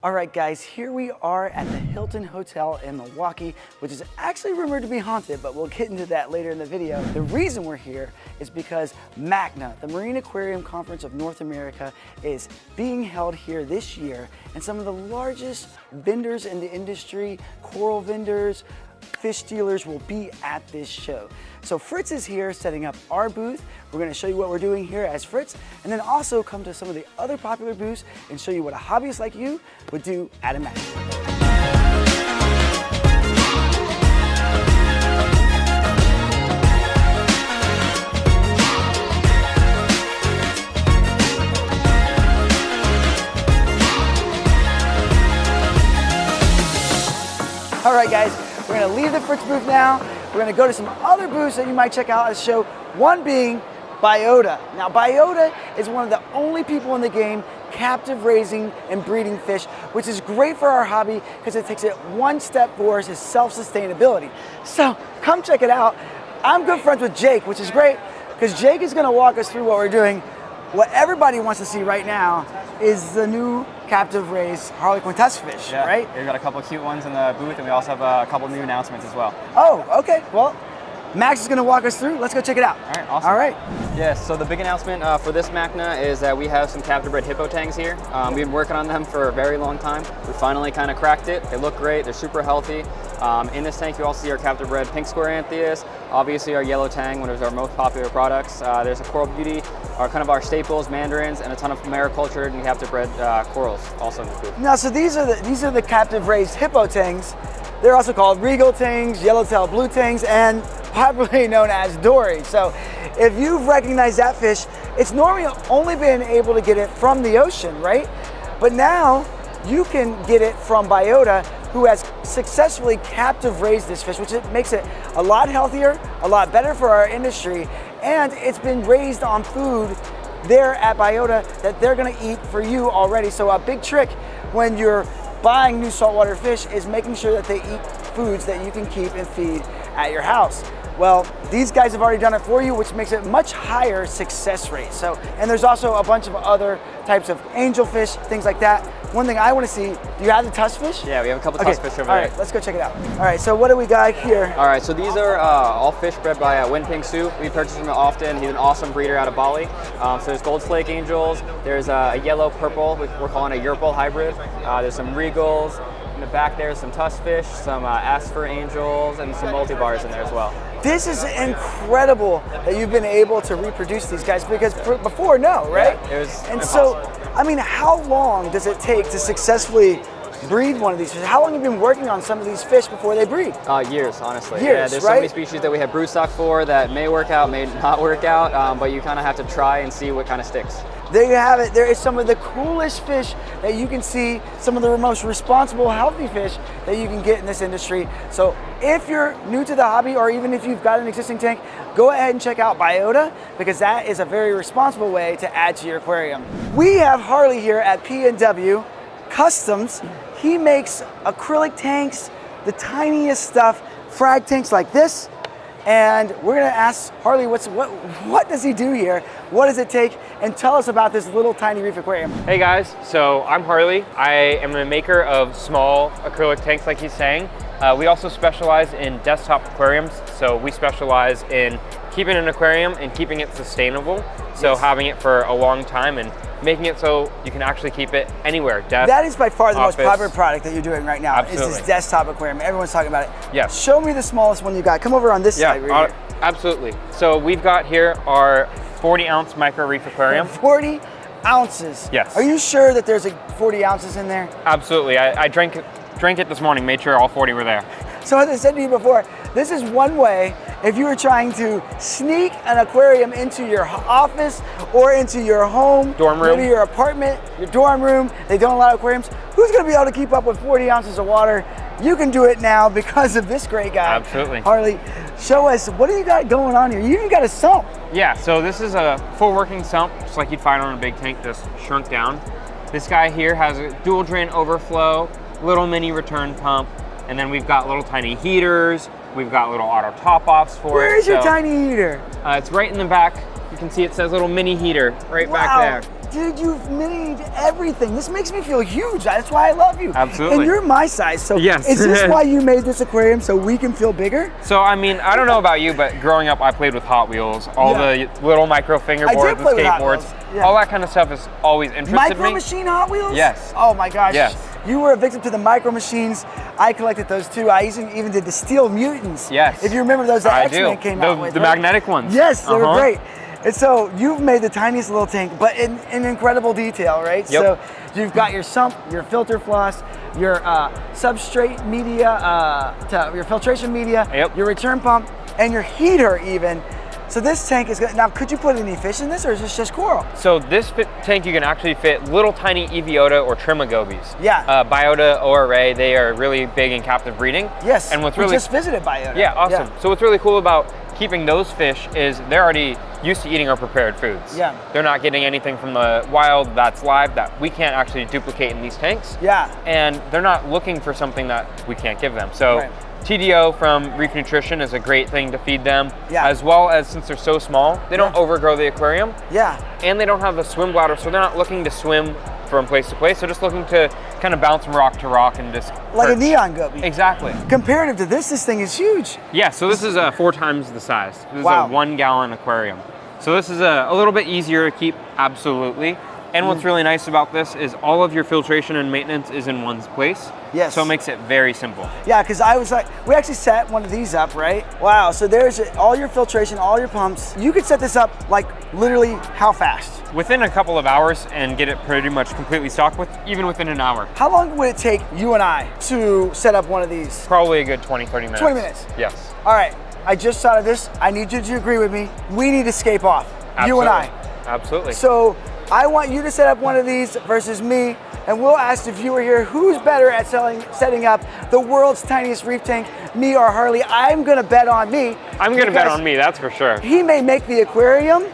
All right, guys, here we are at the Hilton Hotel in Milwaukee, which is actually rumored to be haunted, but we'll get into that later in the video. The reason we're here is because Magna, the Marine Aquarium Conference of North America, is being held here this year, and some of the largest vendors in the industry, coral vendors, fish dealers will be at this show. So Fritz is here setting up our booth. We're gonna show you what we're doing here as Fritz, and then also come to some of the other popular booths and show you what a hobbyist like you would do at a Macna. All right, guys, we're gonna leave the Fritz booth now. We're gonna go to some other booths that you might check out at the show, one being Biota. Now, Biota is one of the only people in the game captive raising and breeding fish, which is great for our hobby because it takes it one step towards his self-sustainability. So come check it out. I'm good friends with Jake, which is great because Jake is gonna walk us through what we're doing. What everybody wants to see right now is the new captive raised Harlequin tusk fish, right? We've got a couple of cute ones in the booth, and we also have a couple new announcements as well. Oh, okay. Well, Max is going to walk us through. Let's go check it out. All right, awesome. All right. Yes, so the big announcement for this Macna is that we have some captive bred hippo tangs here. We've been working on them for a very long time. We finally kind of cracked it. They look great. They're super healthy. In this tank, you also see our captive bred pink square anthias, obviously our yellow tang, one of our most popular products. There's a coral beauty, our staples, mandarins, and a ton of maricultured and captive bred corals also in this booth. Now, so these are the captive raised hippo tangs. They're also called regal tangs, yellowtail blue tangs, and popularly known as dory. So if you've recognized that fish, it's normally only been able to get it from the ocean, right? But now you can get it from Biota, who has successfully captive raised this fish, which makes it a lot healthier, a lot better for our industry, and it's been raised on food there at Biota that they're gonna eat for you already. So a big trick when you're buying new saltwater fish is making sure that they eat foods that you can keep and feed at your house. Well, these guys have already done it for you, which makes it much higher success rate. So, and there's also a bunch of other types of angelfish, things like that. One thing I want to see, do you have the tusk fish? Yeah, we have a couple tusk fish over there. All right, let's go check it out. All right, so what do we got here? All right, so these are all fish bred by Winping Sue. We purchase him often. He's an awesome breeder out of Bali. So there's gold flake angels. There's a yellow purple, which we're calling a Yerpal hybrid. There's some regals. In the back there's some tusk fish, some asper angels, and some multibars in there as well. This is incredible that you've been able to reproduce these guys, because before, no, right? Yeah, it was and impossible. So, I mean, how long does it take to successfully breed one of these fish? How long have you been working on some of these fish before they breed? Years, honestly. Years, yeah, there's right? so many species that we have broodstock for that may work out, may not work out, but you kind of have to try and see what kind of sticks. There you have it. There is some of the coolest fish that you can see, some of the most responsible, healthy fish that you can get in this industry. So if you're new to the hobby, or even if you've got an existing tank, go ahead and check out Biota, because that is a very responsible way to add to your aquarium. We have Harley here at PNW Customs. He makes acrylic tanks, the tiniest stuff, frag tanks like this. And we're gonna ask Harley what does he do here? What does it take? And tell us about this little tiny reef aquarium. Hey guys, so I'm Harley. I am a maker of small acrylic tanks like he's saying. We also specialize in desktop aquariums. So we specialize in keeping an aquarium and keeping it sustainable. So having it for a long time and making it so you can actually keep it anywhere. That is by far the office. most popular product that you're doing right now. Absolutely. Is this desktop aquarium. Everyone's talking about it. Yes. Show me the smallest one you got. Come over on this side right here. Absolutely. So we've got here our 40-ounce micro reef aquarium. 40 ounces. Yes. Are you sure that there's 40 ounces in there? Absolutely. I drank it this morning, made sure all 40 were there. So as I said to you before, this is one way if you were trying to sneak an aquarium into your office or into your home, dorm room, maybe your apartment, your dorm room. They don't allow aquariums. Who's going to be able to keep up with 40 ounces of water? You can do it now because of this great guy. Absolutely. Harley, show us, what do you got going on here? You even got a sump. Yeah, so this is a full working sump, just like you'd find on a big tank, just shrunk down. This guy here has a dual drain overflow, little mini return pump, and then we've got little tiny heaters. We've got little auto top-offs for it. Where's your tiny heater? It's right in the back. You can see it says little mini heater right back there. Dude, you've made everything. This makes me feel huge. That's why I love you. Absolutely. And you're my size, so Yes. is this why you made this aquarium, so we can feel bigger? So, I mean, I don't know about you, but growing up, I played with Hot Wheels, all the little micro fingerboards, the skateboards, all that kind of stuff has always interested Micro me. Machine Hot Wheels? Yes. Oh my gosh. Yes. You were a victim to the Micro Machines. I collected those too. I even did the Steel Mutants. Yes. If you remember those that I X-Men do. came out with. The right? magnetic ones. Yes, they were great. And so you've made the tiniest little tank, but in incredible detail, right? Yep. So you've got your sump, your filter floss, your substrate media, your filtration media, your return pump, and your heater even. So this tank is good. Now, could you put any fish in this, or is this just coral? So this tank, you can actually fit little tiny Biota or Trimagobies. Yeah. Biota ORA, they are really big in captive breeding. Yes, and what's we really just visited Biota. Yeah, awesome. Yeah. So what's really cool about keeping those fish is they're already used to eating our prepared foods. Yeah. They're not getting anything from the wild that's live that we can't actually duplicate in these tanks. Yeah. And they're not looking for something that we can't give them. So TDO from Reef Nutrition is a great thing to feed them, as well as, since they're so small, they don't overgrow the aquarium. Yeah. And they don't have the swim bladder, so they're not looking to swim from place to place. They're just looking to kind of bounce from rock to rock and just like perch. a neon guppy. Exactly. Comparative to this thing is huge. Yeah, so this is 4 times the size. This is a 1 gallon aquarium. So this is a little bit easier to keep, absolutely. And what's really nice about this is all of your filtration and maintenance is in one place. Yes. So it makes it very simple. Yeah, because I was like, we actually set one of these up, right? Wow, so there's all your filtration, all your pumps. You could set this up like literally how fast? Within a couple of hours and get it pretty much completely stocked even within an hour. How long would it take you and I to set up one of these? Probably a good 20, 30 minutes. 20 minutes? Yes. All right, I just thought of this. I need you to agree with me. We need to scape off, Absolutely. You and I. Absolutely. So I want you to set up one of these versus me, and we'll ask the viewer here who's better at setting up the world's tiniest reef tank, me or Harley. I'm gonna bet on me. I'm gonna bet on me, that's for sure. He may make the aquarium,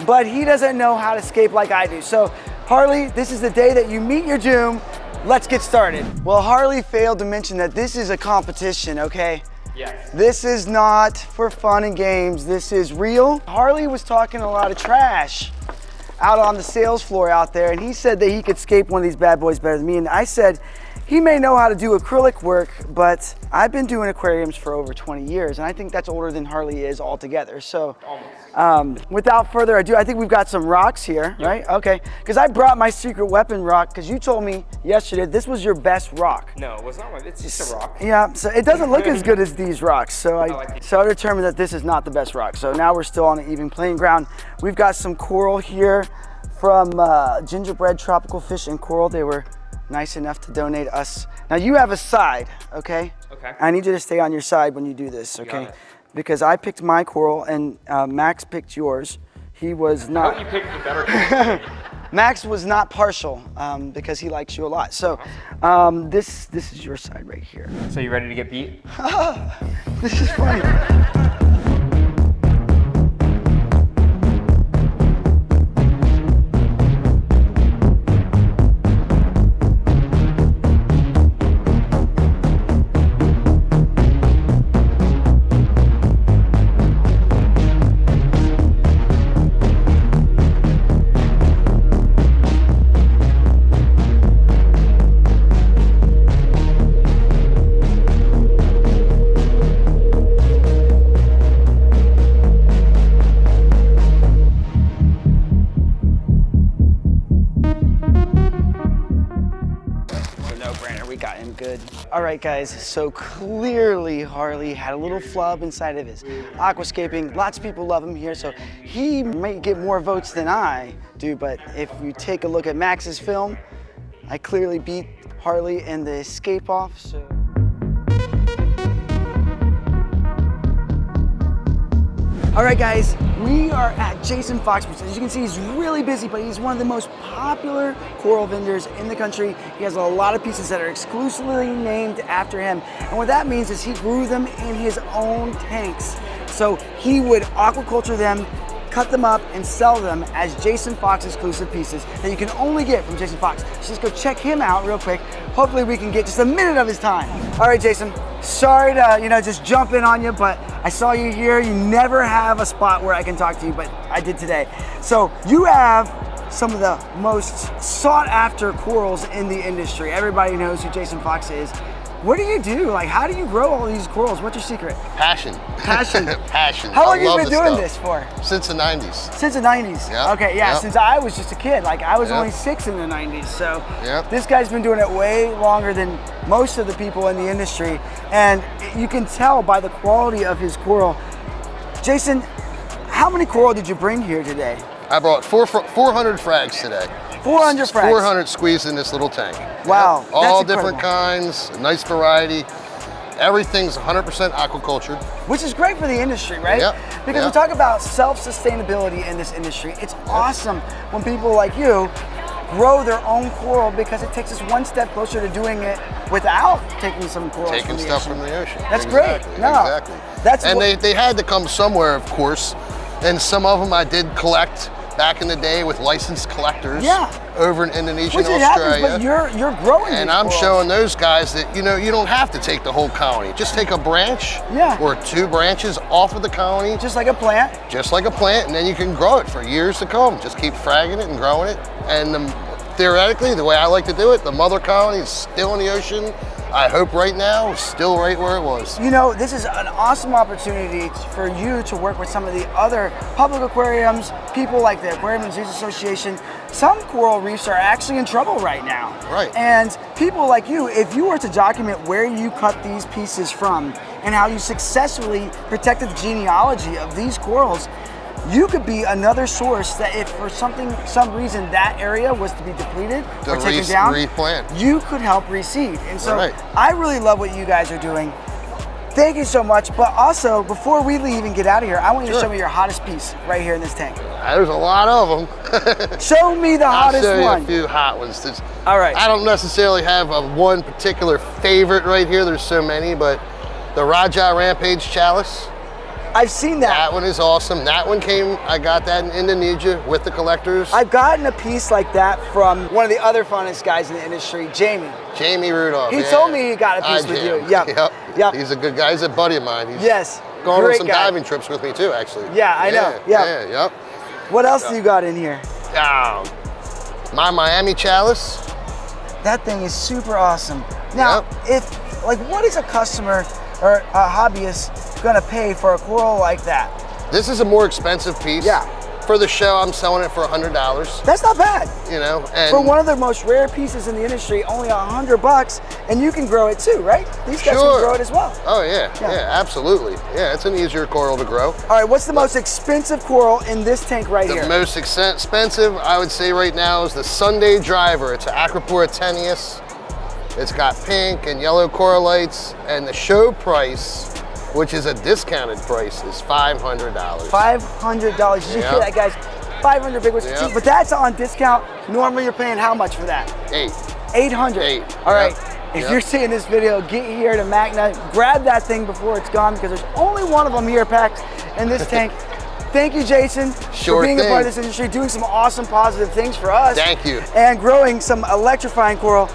but he doesn't know how to scape like I do. So Harley, this is the day that you meet your doom. Let's get started. Well, Harley failed to mention that this is a competition, okay? Yes. This is not for fun and games, this is real. Harley was talking a lot of trash out on the sales floor out there, and he said that he could scape one of these bad boys better than me, and I said he may know how to do acrylic work, but I've been doing aquariums for over 20 years, and I think that's older than Harley is altogether. So without further ado, I think we've got some rocks here, right? Okay, because I brought my secret weapon rock, because you told me yesterday this was your best rock. No, it was not. It's just a rock. Yeah, so it doesn't look as good as these rocks, so I determined that this is not the best rock. So now we're still on an even playing ground. We've got some coral here from Gingerbread Tropical Fish and Coral. They were nice enough to donate us. Now you have a side, okay? Okay. I need you to stay on your side when you do this, okay? Because I picked my coral and Max picked yours. He was not. I hope you picked the better coral. Max was not partial because he likes you a lot. So this is your side right here. So you ready to get beat? This is funny. All right, guys, so clearly Harley had a little flub inside of his aquascaping. Lots of people love him here, so he may get more votes than I do, but if you take a look at Max's film, I clearly beat Harley in the escape off, so. All right, guys, we are at Jason Fox. As you can see, he's really busy, but he's one of the most popular coral vendors in the country. He has a lot of pieces that are exclusively named after him. And what that means is he grew them in his own tanks. So he would aquaculture them, cut them up, and sell them as Jason Fox exclusive pieces that you can only get from Jason Fox. So just go check him out real quick. Hopefully we can get just a minute of his time. All right, Jason, sorry to just jump in on you, but I saw you here. You never have a spot where I can talk to you, but I did today. So you have some of the most sought after corals in the industry. Everybody knows who Jason Fox is. What do you do? Like, how do you grow all these corals? What's your secret? Passion. Passion. Passion. How long have you been doing this for? Since the 90s. Since the 90s? Yep. Okay, yeah, Yep. since I was just a kid. Like, I was Yep. only 6 in the 90s, so Yep. this guy's been doing it way longer than most of the people in the industry, and you can tell by the quality of his coral. Jason, how many coral did you bring here today? I brought 400 frags today. 400 frags? 400 squeezed in this little tank. Wow, Yep. All that's different kinds, nice variety. Everything's 100% aquaculture. Which is great for the industry, right? Yep. Because we Yep. talk about self-sustainability in this industry. It's awesome when people like you grow their own coral because it takes us one step closer to doing it without taking some corals Taking from the stuff ocean. from the ocean. That's Exactly, great. No, exactly. that's and what- they had to come somewhere, of course. And some of them I did collect back in the day with licensed collectors. Yeah. Over in Indonesia Which and it happens, Australia. but you're growing And these I'm corals. showing those guys that, you know, you don't have to take the whole colony. Just take a branch Yeah. or 2 branches off of the colony, just like a plant. just like a plant, and then you can grow it for years to come. Just keep fragging it and growing it. And theoretically, the way I like to do it, the mother colony is still in the ocean. I hope right now, still right where it was. You know, this is an awesome opportunity for you to work with some of the other public aquariums, people like the Aquarium and Zoos Association. Some coral reefs are actually in trouble right now. Right. And people like you, if you were to document where you cut these pieces from and how you successfully protected the genealogy of these corals, you could be another source that if for some reason that area was to be depleted or taken down, replant. you could help reseed. And so Right. I really love what you guys are doing. Thank you so much. But also, before we leave and get out of here, I want you to Sure. show me your hottest piece right here in this tank. There's a lot of them. Show me the I'll hottest show you one. a few hot ones. All right. I don't necessarily have a one particular favorite right here. There's so many, but the Raja Rampage Chalice. I've seen that. That one is awesome. That one I got that in Indonesia with the collectors. I've gotten a piece like that from one of the other funnest guys in the industry, Jamie. Jamie Rudolph. He yeah. told me he got a piece with you. Yep. Yep. He's a good guy. He's a buddy of mine. He's Yes. gone on Great some guy. diving trips with me too, actually. Yeah, I know. Yeah. Yep. What else do you got in here? My Miami Chalice. That thing is super awesome. Now, what is a customer or a hobbyist gonna pay for a coral like that? This is a more expensive piece. Yeah. For the show, I'm selling it for $100. That's not bad. You know, and For one of the most rare pieces in the industry, only $100, and you can grow it too, right? These guys can grow it as well. Oh yeah, yeah, absolutely. Yeah, it's an easier coral to grow. All right, what's the most expensive coral in this tank right here? The most expensive, I would say right now, is the Sunday Driver. It's an Aquapura Tiniest. It's got pink and yellow coralites, and the show price, which is a discounted price, is $500. $500. Did you hear that, guys? 500 big ones. Yep. See, but that's on discount. Normally you're paying how much for that? 800. All right. If you're seeing this video, get here to Magna, grab that thing before it's gone because there's only one of them here packed in this tank. Thank you, Jason, for being a part of this industry, doing some awesome positive things for us. Thank you. And growing some electrifying coral.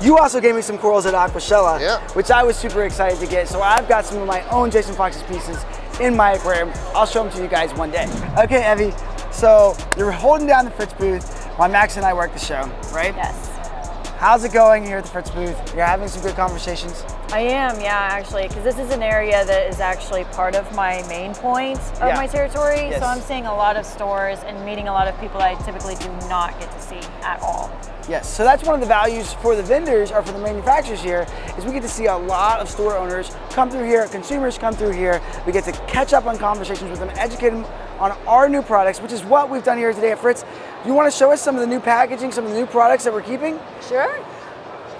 You also gave me some corals at Aquashella, which I was super excited to get. So I've got some of my own Jason Fox's pieces in my aquarium. I'll show them to you guys one day. Okay, Evie, so you're holding down the Fritz booth while Max and I work the show, right? Yes. How's it going here at the Fritz booth? You're having some good conversations? I am, yeah, actually, because this is an area that is actually part of my main point of my territory. Yes. So I'm seeing a lot of stores and meeting a lot of people that I typically do not get to see at all. Yes, so that's one of the values for the vendors or for the manufacturers here is we get to see a lot of store owners come through here, consumers come through here. We get to catch up on conversations with them, educate them on our new products, which is what we've done here today at Fritz. You want to show us some of the new packaging, some of the new products that we're keeping? Sure.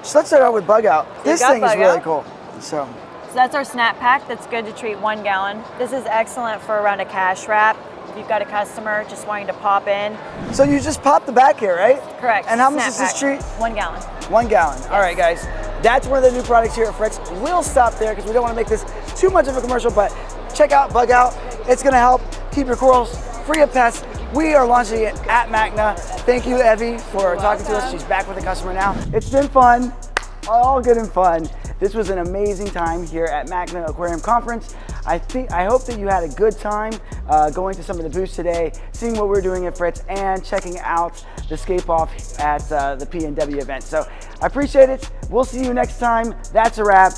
So let's start out with Bug Out. This thing is really cool. So that's our snap pack that's good to treat 1 gallon. This is excellent for around a cash wrap. If you've got a customer just wanting to pop in. So you just pop the back here, right? Correct. And how much does this treat? 1 gallon. 1 gallon. Yes. All right, guys. That's one of the new products here at Fritz. We'll stop there because we don't want to make this too much of a commercial, but check out Bug Out. It's going to help keep your corals free of pests. We are launching it at Macna. Thank you, Evie, for talking to us. She's back with the customer now. It's been fun. All good and fun. This was an amazing time here at Magna Aquarium Conference. I hope that you had a good time going to some of the booths today, seeing what we're doing at Fritz, and checking out the Scape off at the PNW event. So I appreciate it. We'll see you next time. That's a wrap.